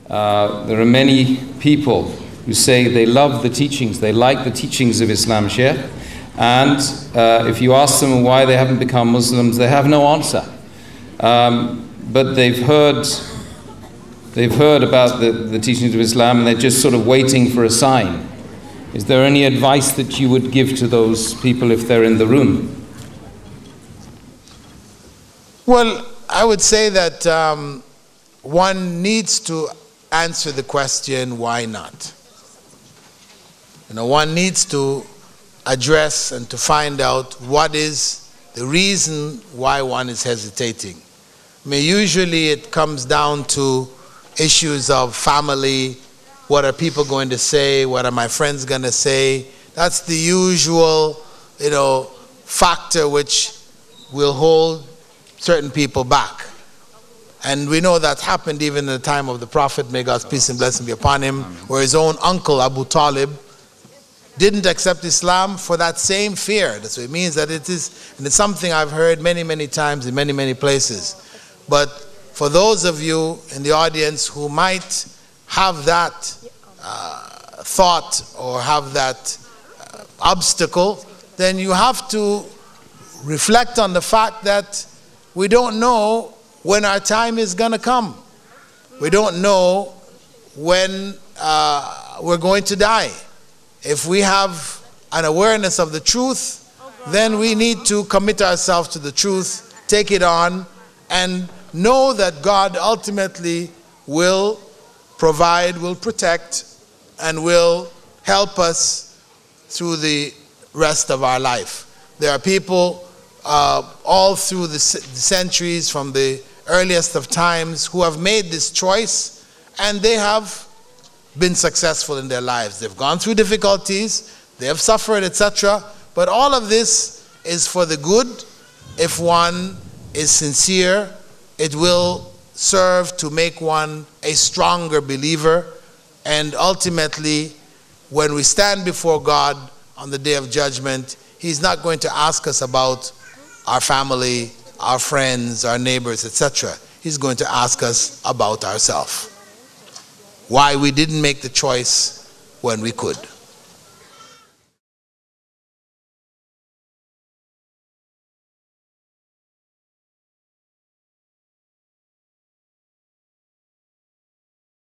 There are many people who say they love the teachings, they like the teachings of Islam, Sheikh, and if you ask them why they haven't become Muslims, they have no answer. But they've heard about the teachings of Islam, and they're just sort of waiting for a sign. Is there any advice that you would give to those people if they're in the room? Well, I would say that one needs to answer the question, why not? You know, one needs to address and to find out what is the reason why one is hesitating. I mean, usually it comes down to issues of family. What are people going to say? What are my friends going to say? That's the usual, you know, factor which will hold certain people back. And we know that happened even in the time of the Prophet, may God's peace and blessing be upon him, where his own uncle Abu Talib didn't accept Islam for that same fear. So it means that it is, and it's something I've heard many, many times in many, many places. But for those of you in the audience who might have that thought or have that obstacle, then you have to reflect on the fact that we don't know when our time is going to come. We don't know when we're going to die. If we have an awareness of the truth, then we need to commit ourselves to the truth, take it on, and know that God ultimately will provide, will protect, and will help us through the rest of our life. There are people all through the centuries, from the earliest of times, who have made this choice, and they have been successful in their lives. They've gone through difficulties, they have suffered, etc. But all of this is for the good. If one is sincere, it will serve to make one a stronger believer. And ultimately, when we stand before God on the day of judgment, He's not going to ask us about our family, our friends, our neighbors, etc. He's going to ask us about ourselves. Why we didn't make the choice when we could.